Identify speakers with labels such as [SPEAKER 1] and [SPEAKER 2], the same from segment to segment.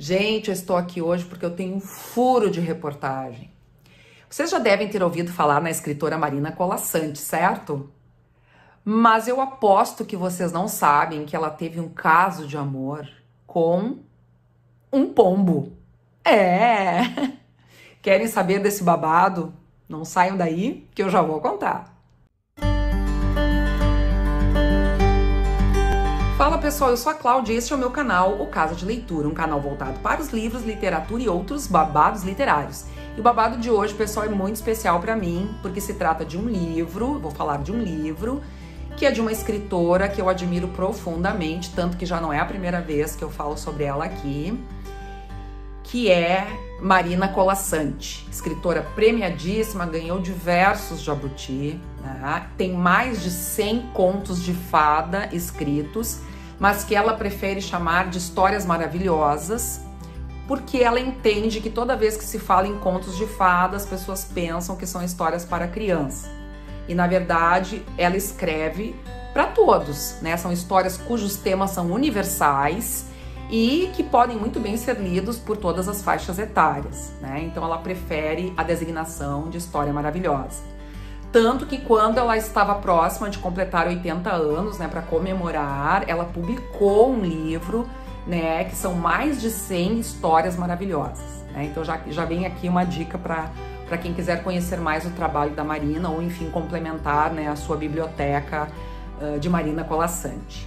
[SPEAKER 1] Gente, eu estou aqui hoje porque eu tenho um furo de reportagem. Vocês já devem ter ouvido falar na escritora Marina Colasanti, certo? Mas eu aposto que vocês não sabem que ela teve um caso de amor com um pombo. É! Querem saber desse babado? Não saiam daí que eu já vou contar. Fala pessoal, eu sou a Cláudia e este é o meu canal, o Casa de Leitura, um canal voltado para os livros, literatura e outros babados literários. E o babado de hoje, pessoal, é muito especial para mim, porque se trata de um livro, vou falar de um livro, que é de uma escritora que eu admiro profundamente, tanto que já não é a primeira vez que eu falo sobre ela aqui, que é Marina Colasanti, escritora premiadíssima, ganhou diversos jabuti, né? Tem mais de 100 contos de fada escritos, mas que ela prefere chamar de histórias maravilhosas, porque ela entende que toda vez que se fala em contos de fada, as pessoas pensam que são histórias para criança. E na verdade, ela escreve para todos, né? São histórias cujos temas são universais e que podem muito bem ser lidos por todas as faixas etárias, né? Então ela prefere a designação de história maravilhosa. Tanto que quando ela estava próxima de completar 80 anos, né, para comemorar, ela publicou um livro, né, que são mais de 100 histórias maravilhosas, né? Então já vem aqui uma dica para quem quiser conhecer mais o trabalho da Marina ou, enfim, complementar, né, a sua biblioteca de Marina Colasanti.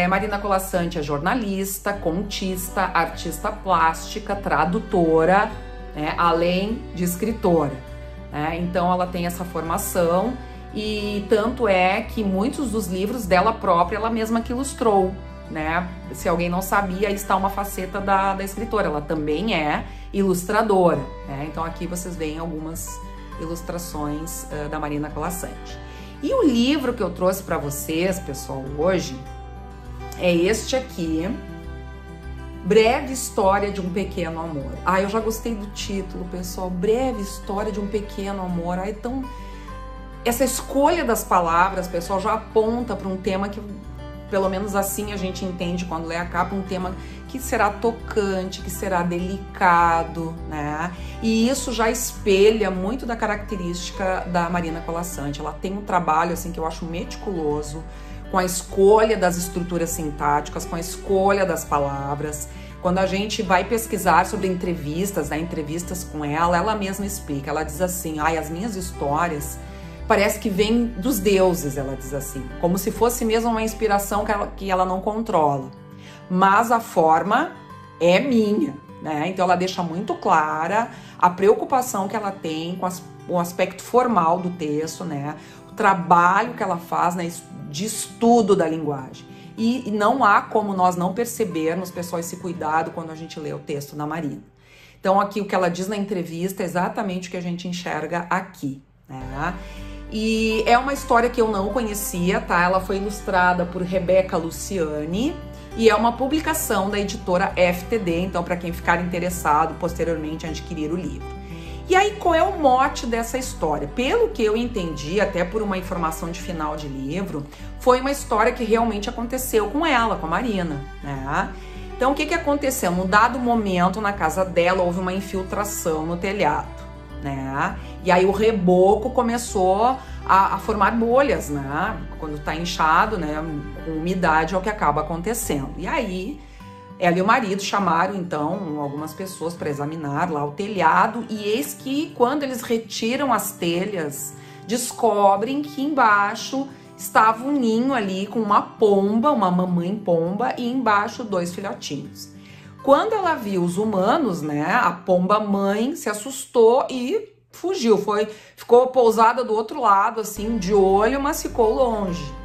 [SPEAKER 1] Marina Colasanti é jornalista, contista, artista plástica, tradutora, né, além de escritora. Então ela tem essa formação e tanto é que muitos dos livros dela própria, ela mesma que ilustrou, né? Se alguém não sabia, aí está uma faceta da escritora, ela também é ilustradora, né? Então aqui vocês veem algumas ilustrações da Marina Colasanti. E o livro que eu trouxe para vocês, pessoal, hoje, é este aqui, Breve História de um Pequeno Amor. Eu já gostei do título, pessoal. Breve História de um Pequeno Amor. Então, essa escolha das palavras, pessoal, já aponta para um tema que, pelo menos assim a gente entende quando lê a capa, um tema que será tocante, que será delicado, né? E isso já espelha muito da característica da Marina Colasanti. Ela tem um trabalho, assim, que eu acho meticuloso, com a escolha das estruturas sintáticas, com a escolha das palavras. Quando a gente vai pesquisar sobre entrevistas, né, entrevistas com ela, ela mesma explica, ela diz assim, as minhas histórias parece que vêm dos deuses, ela diz assim, como se fosse mesmo uma inspiração que ela não controla. Mas a forma é minha, né? Então ela deixa muito clara a preocupação que ela tem com o aspecto formal do texto, né? O trabalho que ela faz, né, de estudo da linguagem. E não há como nós não percebermos, pessoal, esse cuidado quando a gente lê o texto da Marina. Então aqui o que ela diz na entrevista é exatamente o que a gente enxerga aqui, né? E é uma história que eu não conhecia, tá? Ela foi ilustrada por Rebeca Luciani e é uma publicação da editora FTD, então para quem ficar interessado posteriormente em adquirir o livro. E aí, qual é o mote dessa história? Pelo que eu entendi, até por uma informação de final de livro, foi uma história que realmente aconteceu com ela, com a Marina, né? Então, o que aconteceu? Num dado momento, na casa dela, houve uma infiltração no telhado, né? E aí o reboco começou a formar bolhas, né? Quando tá inchado, né? Com umidade é o que acaba acontecendo. E aí, ela e o marido chamaram, então, algumas pessoas para examinar lá o telhado e eis que, quando eles retiram as telhas, descobrem que embaixo estava um ninho ali com uma pomba, uma mamãe pomba, e embaixo 2 filhotinhos. Quando ela viu os humanos, né, a pomba mãe se assustou e fugiu, ficou pousada do outro lado, assim, de olho, mas ficou longe.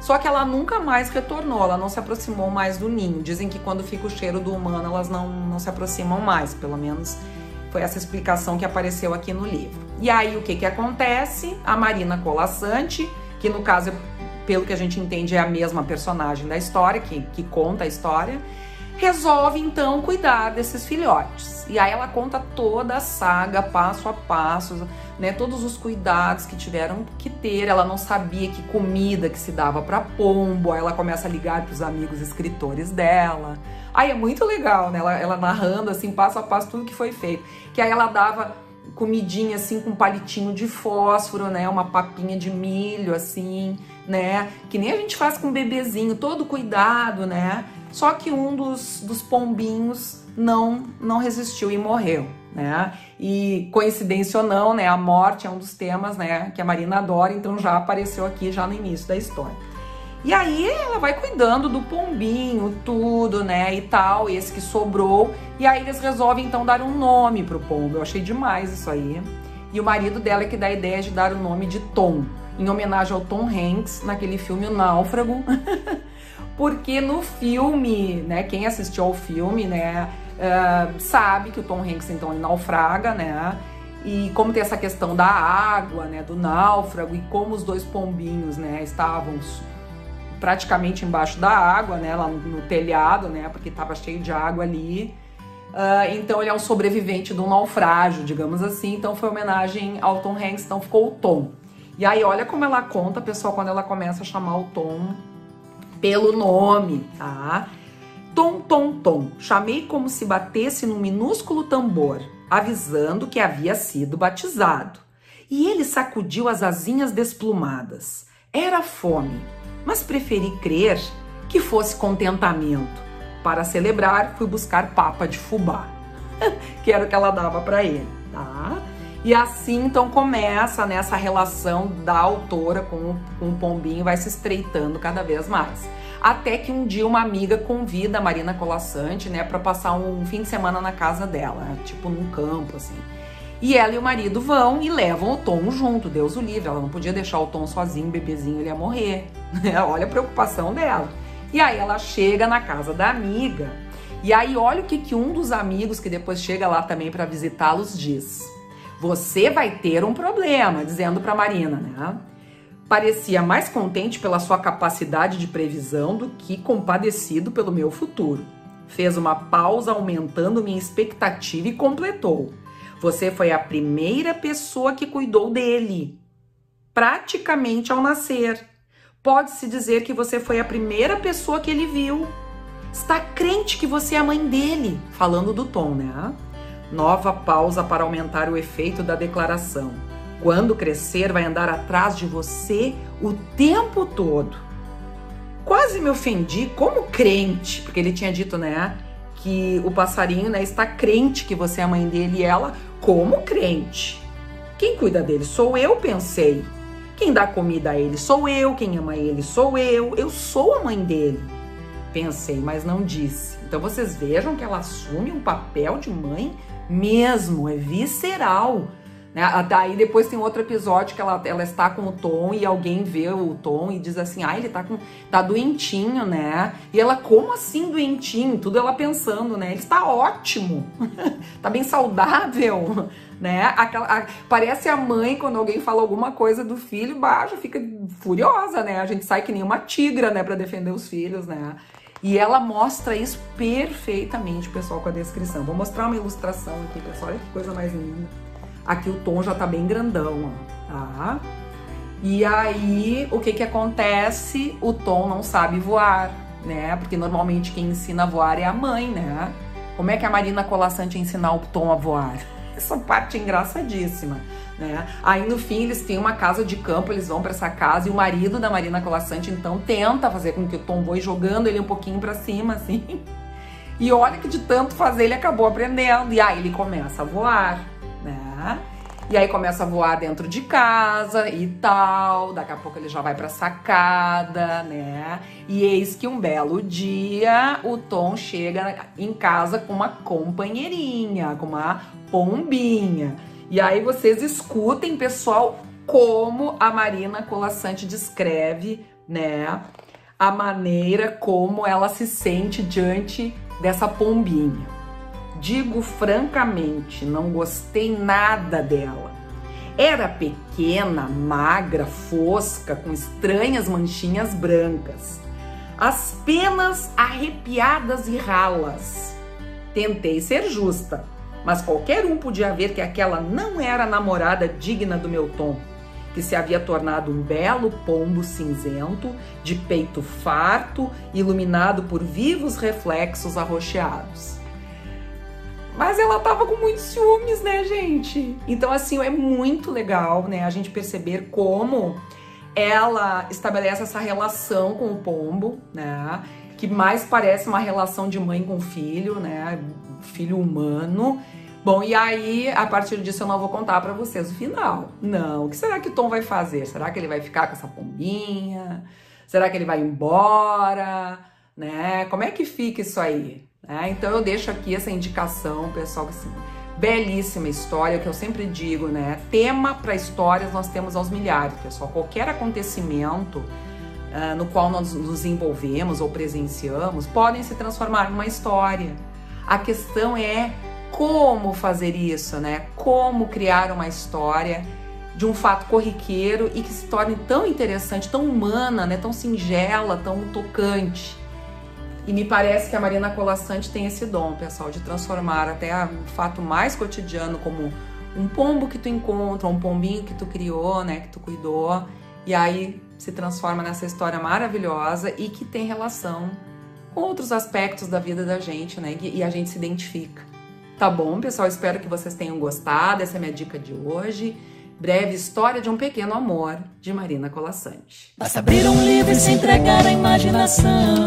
[SPEAKER 1] Só que ela nunca mais retornou, ela não se aproximou mais do ninho. Dizem que quando fica o cheiro do humano, elas não se aproximam mais. Pelo menos foi essa explicação que apareceu aqui no livro. E aí, o que acontece? A Marina Colasanti, que no caso, pelo que a gente entende, é a mesma personagem da história, que conta a história, resolve então cuidar desses filhotes. E aí ela conta toda a saga, passo a passo, né, todos os cuidados que tiveram que ter. Ela não sabia que comida que se dava para pombo. Aí ela começa a ligar para os amigos escritores dela. Aí é muito legal, né? Ela narrando assim, passo a passo, tudo que foi feito. Que aí ela dava comidinha assim com palitinho de fósforo, né? Uma papinha de milho assim, né? Que nem a gente faz com o bebezinho, todo cuidado, né? Só que um dos pombinhos não resistiu e morreu, né? E coincidência ou não, né? A morte é um dos temas, né? Que a Marina adora, então já apareceu aqui já no início da história. E aí ela vai cuidando do pombinho, tudo, né, e tal, esse que sobrou. E aí eles resolvem então dar um nome pro pombo. Eu achei demais isso aí. E o marido dela é que dá a ideia de dar o nome de Tom, em homenagem ao Tom Hanks, naquele filme O Náufrago. Porque no filme, né, quem assistiu ao filme, né, sabe que o Tom Hanks então ele naufraga, né? E como tem essa questão da água, né, do náufrago, e como os dois pombinhos, né, estavam praticamente embaixo da água, né, lá no telhado, né, porque estava cheio de água ali. Então ele é um sobrevivente de um naufrágio, digamos assim. Então foi homenagem ao Tom Hanks, então ficou o Tom. E aí olha como ela conta, pessoal, quando ela começa a chamar o Tom pelo nome, tá? Tom, Tom, Tom, chamei como se batesse num minúsculo tambor, avisando que havia sido batizado. E ele sacudiu as asinhas desplumadas. Era fome, mas preferi crer que fosse contentamento. Para celebrar, fui buscar papa de fubá, que era o que ela dava para ele, tá? E assim, então, começa, né, essa relação da autora com o pombinho, vai se estreitando cada vez mais. Até que um dia uma amiga convida a Marina Colasanti, né, para passar um fim de semana na casa dela, tipo num campo, assim. E ela e o marido vão e levam o Tom junto, Deus o livre. Ela não podia deixar o Tom sozinho, bebezinho, ele ia morrer. Olha a preocupação dela. E aí ela chega na casa da amiga, e aí olha o que um dos amigos, que depois chega lá também para visitá-los, diz. Você vai ter um problema, dizendo para Marina, né? Parecia mais contente pela sua capacidade de previsão do que compadecido pelo meu futuro. Fez uma pausa, aumentando minha expectativa, e completou. Você foi a primeira pessoa que cuidou dele, praticamente ao nascer. Pode-se dizer que você foi a primeira pessoa que ele viu. Está crente que você é a mãe dele, falando do Tom, né? Nova pausa para aumentar o efeito da declaração. Quando crescer, vai andar atrás de você o tempo todo. Quase me ofendi, como crente, porque ele tinha dito, né, que o passarinho, né, está crente que você é a mãe dele, e ela, como crente? Quem cuida dele sou eu, pensei. Quem dá comida a ele sou eu, quem ama ele sou eu sou a mãe dele. Pensei, mas não disse. Então vocês vejam que ela assume um papel de mãe mesmo, é visceral. Né? Daí depois tem outro episódio que ela está com o Tom e alguém vê o Tom e diz assim, ele tá doentinho, né? E ela, como assim doentinho? Tudo ela pensando, né? Ele está ótimo, tá bem saudável, né? Parece a mãe quando alguém fala alguma coisa do filho, já fica furiosa, né? A gente sai que nem uma tigra, né, para defender os filhos, né? E ela mostra isso perfeitamente, pessoal, com a descrição. Vou mostrar uma ilustração aqui, pessoal, olha que coisa mais linda. Aqui o Tom já tá bem grandão, ó, tá? E aí, o que acontece? O Tom não sabe voar, né? Porque normalmente quem ensina a voar é a mãe, né? Como é que a Marina Colasanti ensinar o Tom a voar? Essa parte é engraçadíssima, né? Aí no fim eles têm uma casa de campo, eles vão para essa casa e o marido da Marina Colasanti então tenta fazer com que o Tom voe, jogando ele um pouquinho para cima, assim. E olha que de tanto fazer ele acabou aprendendo. E aí ele começa a voar, né? E aí começa a voar dentro de casa e tal, daqui a pouco ele já vai pra sacada, né? E eis que um belo dia o Tom chega em casa com uma companheirinha, com uma pombinha. E aí vocês escutem, pessoal, como a Marina Colasanti descreve, né, a maneira como ela se sente diante dessa pombinha. Digo francamente, não gostei nada dela. Era pequena, magra, fosca, com estranhas manchinhas brancas. as penas arrepiadas e ralas. Tentei ser justa, mas qualquer um podia ver que aquela não era a namorada digna do meu tom, que se havia tornado um belo pombo cinzento, de peito farto, iluminado por vivos reflexos arroxeados. Mas ela tava com muitos ciúmes, né, gente? Então, assim, é muito legal, né, a gente perceber como ela estabelece essa relação com o pombo, né, que mais parece uma relação de mãe com filho, né, filho humano. Bom, e aí, a partir disso eu não vou contar pra vocês o final. Não, o que será que o Tom vai fazer? Será que ele vai ficar com essa pombinha? Será que ele vai embora? Né? Como é que fica isso aí? Então eu deixo aqui essa indicação, pessoal, assim, belíssima história, que eu sempre digo, né? Tema para histórias nós temos aos milhares, pessoal. Qualquer acontecimento no qual nós nos envolvemos ou presenciamos podem se transformar numa história. A questão é como fazer isso, né? Como criar uma história de um fato corriqueiro e que se torne tão interessante, tão humana, né? Tão singela, tão tocante. E me parece que a Marina Colasanti tem esse dom, pessoal, de transformar até um fato mais cotidiano, como um pombo que tu encontra, um pombinho que tu criou, né? Que tu cuidou, e aí se transforma nessa história maravilhosa e que tem relação com outros aspectos da vida da gente, né? E a gente se identifica. Tá bom, pessoal? Espero que vocês tenham gostado. Essa é a minha dica de hoje. Breve História de um Pequeno Amor, de Marina Colasanti.
[SPEAKER 2] Basta abrir um livro e se entregar à imaginação.